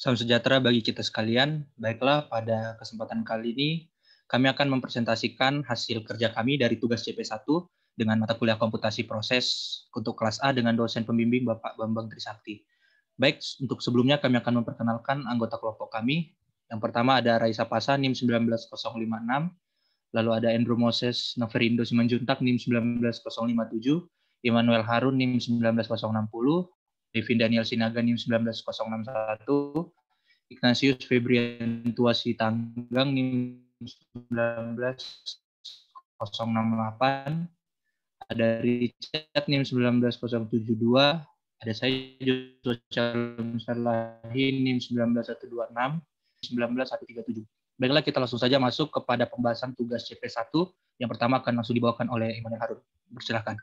Salam sejahtera bagi kita sekalian. Baiklah, pada kesempatan kali ini kami akan mempresentasikan hasil kerja kami dari tugas CP1 dengan mata kuliah komputasi proses untuk kelas A dengan dosen pembimbing Bapak Bambang Trisakti. Baik, untuk sebelumnya kami akan memperkenalkan anggota kelompok kami. Yang pertama ada Raisa Pasa, NIM 19056, lalu ada Andrew Moses Noverindo Simanjuntak, NIM 19057, Immanuel Harun, NIM 19060, Devin Daniel Sinaga, NIM 19061, Ignatius Febrian Tuasi Tanggang, NIM 19068, ada Richard, NIM 19072, ada saya Joshua Shalom Salahin, NIM 19126, 19137. Baiklah, kita langsung saja masuk kepada pembahasan tugas CP1. Yang pertama akan langsung dibawakan oleh Immanuel Harun. Persilakan.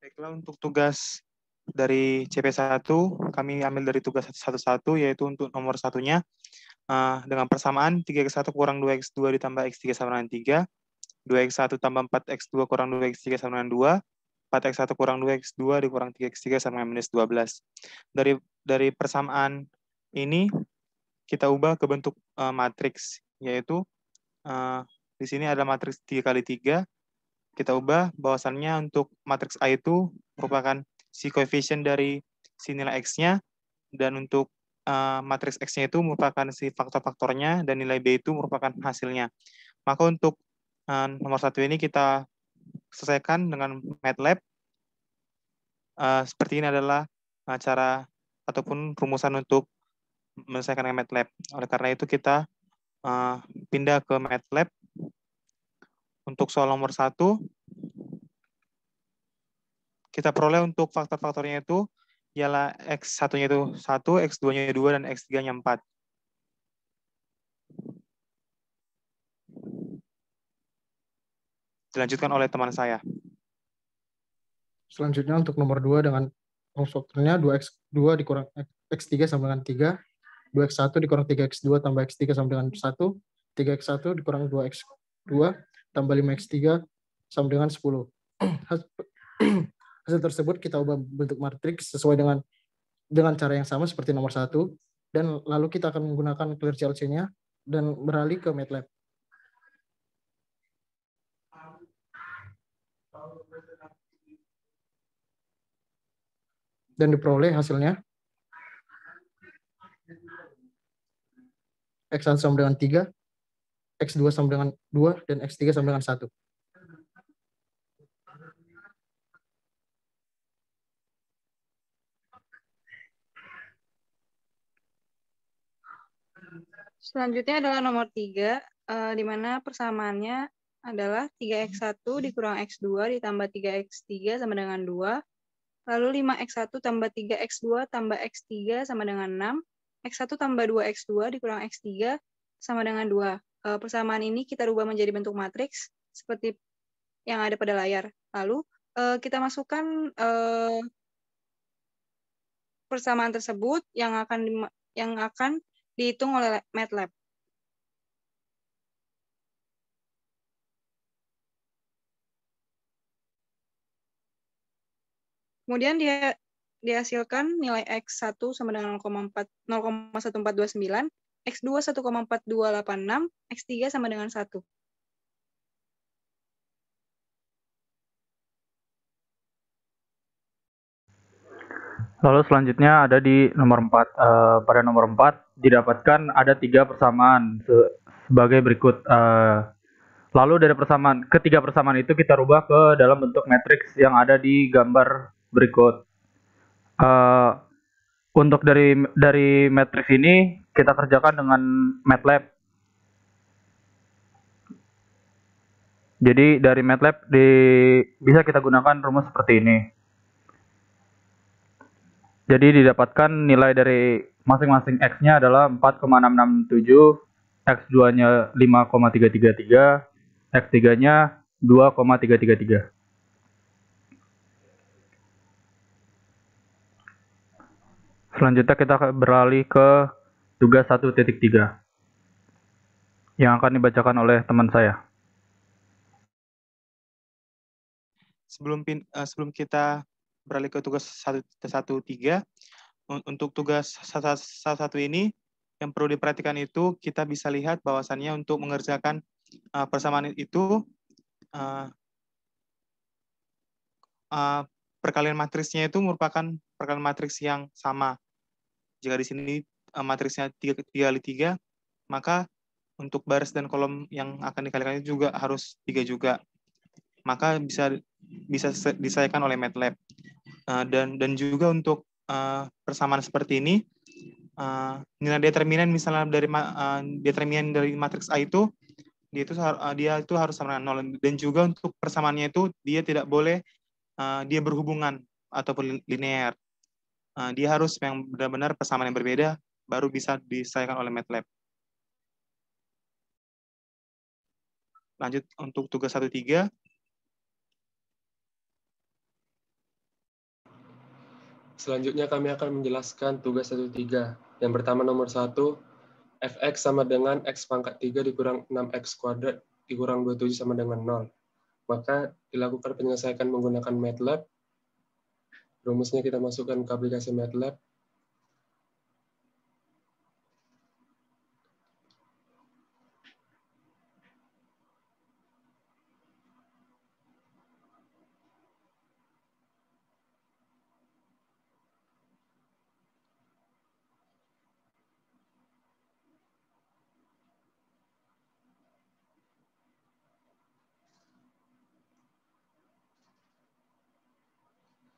Baiklah, untuk tugas dari CP1, kami ambil dari tugas 1-1, yaitu untuk nomor satunya, dengan persamaan 3x1 kurang 2x2 ditambah x3 sama dengan 3, 2x1 tambah 4x2 kurang 2x3 sama dengan 2, 4x1 kurang 2x2 dikurang 3x3 sama dengan minus 12. Dari persamaan ini, kita ubah ke bentuk matriks, yaitu di sini ada matriks 3 kali 3. Kita ubah bahwasannya untuk matriks A itu merupakan si koefisien dari si nilai X-nya, dan untuk matriks X-nya itu merupakan si faktor-faktornya, dan nilai B itu merupakan hasilnya. Maka untuk nomor satu ini kita selesaikan dengan MATLAB. Seperti ini adalah cara ataupun rumusan untuk menyelesaikan dengan MATLAB. Oleh karena itu kita pindah ke MATLAB. Untuk soal nomor 1, kita peroleh untuk faktor-faktornya itu ialah X1-nya itu 1, X2-nya 2, dan X3-nya 4. Dilanjutkan oleh teman saya. Selanjutnya untuk nomor 2 dengan rumus faktornya 2x2 dikurang x3 sama dengan 3, 2x1 dikurang 3x2 tambah x3 sama dengan 1, 3x1 dikurang 2x2 tambah 5x3 sama dengan 10. Hasil tersebut kita ubah bentuk matriks sesuai dengan cara yang sama seperti nomor 1, dan lalu kita akan menggunakan ClearCLC-nya dan beralih ke MATLAB. Dan diperoleh hasilnya X1 sama dengan 3, X2 sama dengan 2, dan X3 sama dengan 1. Selanjutnya adalah nomor 3, di mana persamaannya adalah 3x1 dikurang x2 ditambah 3x3 sama dengan 2, lalu 5x1 tambah 3x2 tambah x3 sama dengan 6, x1 tambah 2x2 dikurang x3 sama dengan 2. Persamaan ini kita rubah menjadi bentuk matriks seperti yang ada pada layar. Lalu kita masukkan persamaan tersebut yang akan dihitung oleh MATLAB. Kemudian dia dihasilkan nilai X1 sama dengan 0,1429, X2 1,4286, X3 sama dengan 1. Lalu selanjutnya ada di nomor 4. Pada nomor 4 didapatkan ada 3 persamaan sebagai berikut. Lalu dari ketiga persamaan itu kita rubah ke dalam bentuk matriks yang ada di gambar berikut. Untuk dari matriks ini kita kerjakan dengan MATLAB. Jadi dari MATLAB bisa kita gunakan rumus seperti ini. Jadi didapatkan nilai dari masing-masing X-nya adalah 4,667, X2-nya 5,333, X3-nya 2,333. Selanjutnya kita beralih ke tugas 1.3 yang akan dibacakan oleh teman saya. Sebelum kita beralih ke tugas 1.3. Untuk tugas 1.1 ini, yang perlu diperhatikan itu, kita bisa lihat bahwasannya untuk mengerjakan persamaan itu, perkalian matriksnya itu merupakan perkalian matriks yang sama. Jika di sini matriksnya 3 kali 3, maka untuk baris dan kolom yang akan dikalikan itu juga harus 3 juga. Maka bisa diselesaikan oleh MATLAB. Dan juga untuk persamaan seperti ini, nilai determinan misalnya dari determinan dari matriks A itu, dia itu harus sama dengan 0. Dan juga untuk persamaannya itu dia tidak boleh dia berhubungan ataupun linear. Dia harus yang benar-benar persamaan yang berbeda baru bisa diselesaikan oleh MATLAB. Lanjut untuk tugas 1.3. Selanjutnya kami akan menjelaskan tugas 1.3. Yang pertama nomor 1, fx sama dengan x pangkat 3 dikurang 6x kuadrat dikurang 27 sama dengan 0. Maka dilakukan penyelesaian menggunakan MATLAB. Rumusnya kita masukkan ke aplikasi MATLAB.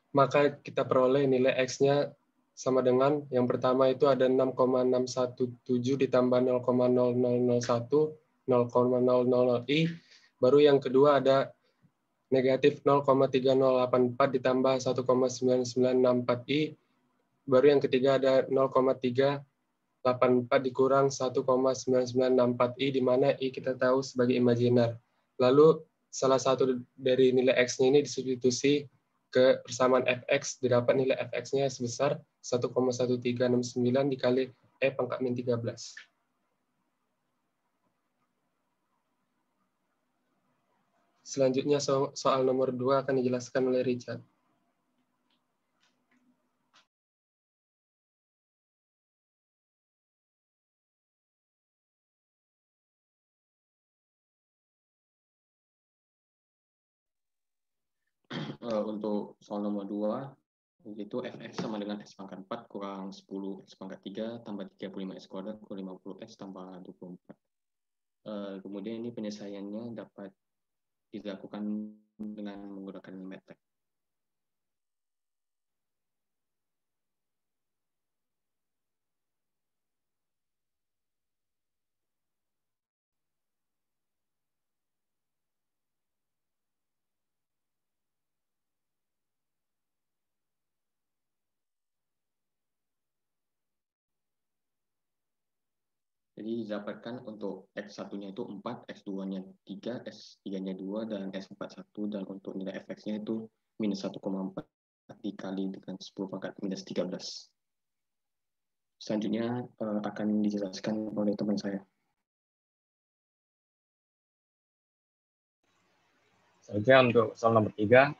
Maka kita peroleh nilai X-nya sama dengan, yang pertama itu ada 6,617 ditambah 0,0001, 0,000i, baru yang kedua ada negatif 0,3084 ditambah 1,9964i, baru yang ketiga ada 0,384 dikurang 1,9964i, di mana i kita tahu sebagai imajiner. Lalu salah satu dari nilai X-nya ini disubstitusi ke persamaan fx, didapat nilai fx-nya sebesar 1,1369 dikali e pangkat min 13. Selanjutnya soal nomor 2 akan dijelaskan oleh Richard. Untuk soal nomor 2, yaitu fx sama dengan x pangkat 4 kurang 10 x pangkat 3 tambah 35 x kuadrat kurang 50 x tambah 24. Kemudian ini penyelesaiannya dapat dilakukan dengan menggunakan MATLAB. Jadi didapatkan untuk X1-nya itu 4, X2-nya 3, X3-nya 2, dan X41, dan untuk nilai fx-nya itu minus 1,4 dikali dengan 10 pangkat minus 13. Selanjutnya akan dijelaskan oleh teman saya. Selanjutnya untuk soal nomor 3,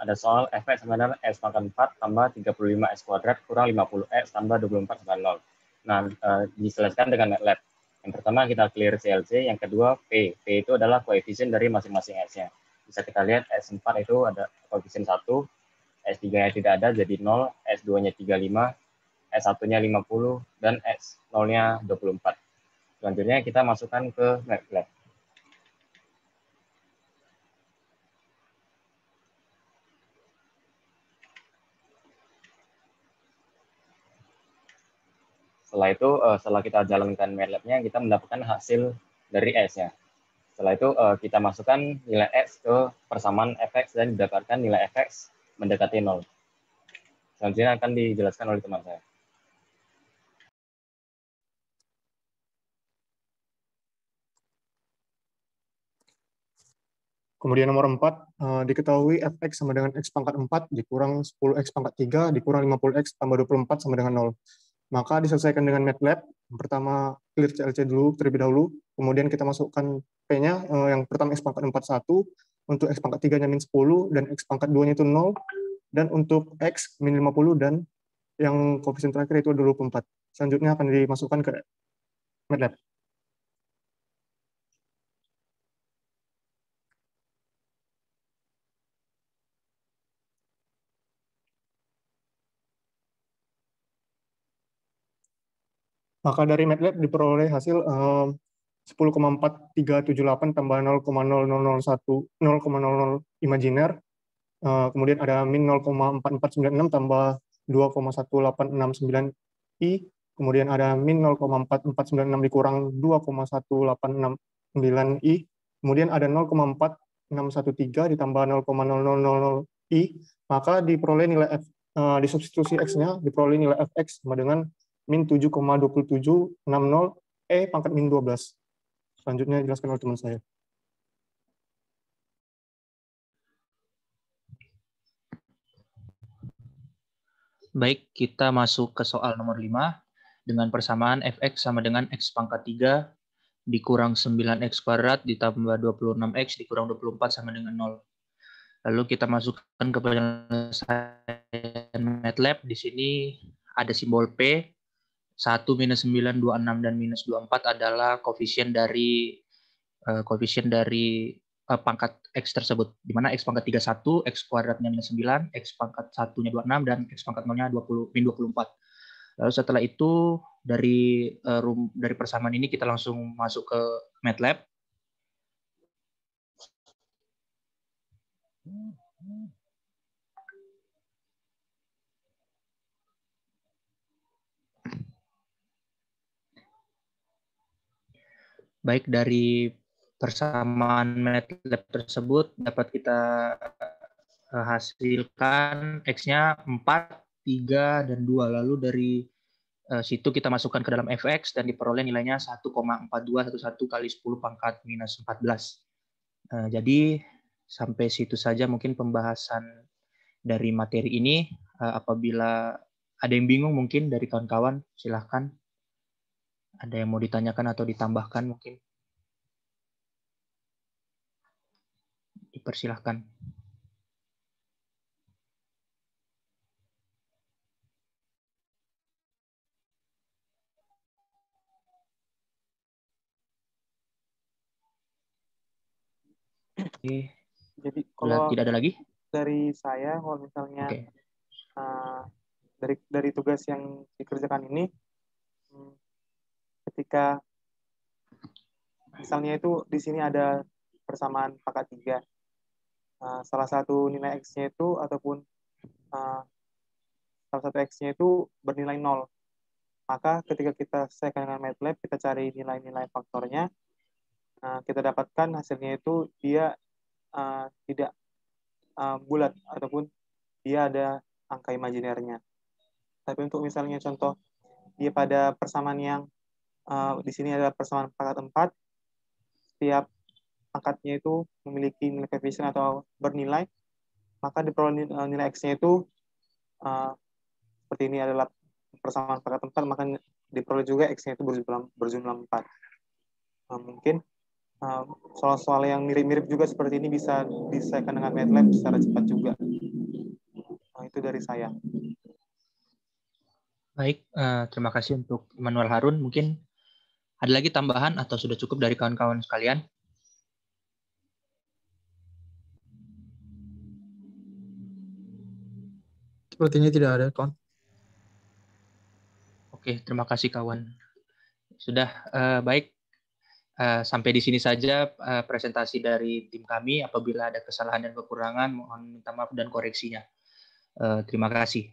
ada soal fx sama dengan x pangkat 4 tambah 35x kuadrat kurang 50x tambah 24 sama 0. Nah, diselesaikan dengan MATLAB. Yang pertama kita clear CLC, yang kedua P. P itu adalah koefisien dari masing-masing X-nya. Bisa kita lihat S4 itu ada koefisien 1, S3-nya tidak ada jadi 0, S2-nya 35, S1-nya 50, dan S0-nya 24. Selanjutnya kita masukkan ke MATLAB. Setelah itu, setelah kita jalankan MATLAB-nya, kita mendapatkan hasil dari S-nya. Setelah itu, kita masukkan nilai X ke persamaan fx dan didapatkan nilai fx mendekati 0. Selanjutnya akan dijelaskan oleh teman saya. Kemudian nomor 4, diketahui fx sama dengan x pangkat 4 dikurang 10x pangkat 3 dikurang 50x tambah 24 sama dengan 0. Maka diselesaikan dengan MATLAB. Yang pertama clear CLC dulu terlebih dahulu, kemudian kita masukkan P-nya, yang pertama x pangkat 4 1, untuk x pangkat 3-nya min 10, dan x pangkat 2-nya itu 0, dan untuk X min 50 dan yang koefisien terakhir itu 24. Selanjutnya akan dimasukkan ke MATLAB. Maka dari MATLAB diperoleh hasil 10,4378 tambah 0,0001 imajiner. Kemudian ada min 0,4496 tambah 2,1869 I. Kemudian ada min 0,4496 dikurang 2,1869 I. Kemudian ada 0,4613 ditambah 0,0000 I. Maka diperoleh nilai F, disubstitusi X-nya, diperoleh nilai Fx sama dengan min 7,2760 E pangkat min 12. Selanjutnya dijelaskan oleh teman saya. Baik, kita masuk ke soal nomor 5 dengan persamaan Fx sama dengan X pangkat 3 dikurang 9X kuadrat ditambah 26X dikurang 24 sama dengan 0. Lalu kita masukkan ke penyelesaian MATLAB. Di sini ada simbol P. 1, minus 9, 26, dan minus 24 adalah koefisien dari pangkat X tersebut, di mana X pangkat 3 1, X kuadratnya minus 9, X pangkat 1-nya 26, dan X pangkat 0-nya min 24. Lalu setelah itu dari persamaan ini kita langsung masuk ke MATLAB. Baik, dari persamaan MATLAB tersebut dapat kita hasilkan X-nya 4, 3, dan 2. Lalu dari situ kita masukkan ke dalam Fx dan diperoleh nilainya 1,4211 kali 10 pangkat minus 14. Jadi sampai situ saja mungkin pembahasan dari materi ini. Apabila ada yang bingung mungkin dari kawan-kawan, silahkan. Ada yang mau ditanyakan atau ditambahkan mungkin? Dipersilahkan. Oke. Jadi kalau tidak ada lagi? Dari saya, kalau misalnya dari tugas yang dikerjakan ini, ketika misalnya itu di sini ada persamaan pangkat 3, salah satu nilai X-nya itu ataupun salah satu X-nya itu bernilai 0. Maka ketika kita selesaikan dengan MATLAB, kita cari nilai-nilai faktornya, kita dapatkan hasilnya itu dia tidak bulat ataupun dia ada angka imajinernya. Tapi untuk misalnya contoh dia pada persamaan yang di sini ada persamaan pangkat 4, setiap pangkatnya itu memiliki nilai koefisien atau bernilai, maka diperoleh nilai X-nya itu seperti ini adalah persamaan pangkat 4, maka diperoleh juga X-nya itu berjumlah 4. Mungkin soal-soal yang mirip-mirip juga seperti ini bisa diselesaikan dengan MATLAB secara cepat juga. Itu dari saya. Baik, terima kasih untuk Immanuel Harun. Mungkin ada lagi tambahan atau sudah cukup dari kawan-kawan sekalian? Sepertinya tidak ada, kawan. Oke, terima kasih kawan. Sudah, baik. Sampai di sini saja presentasi dari tim kami. Apabila ada kesalahan dan kekurangan, mohon minta maaf dan koreksinya. Terima kasih.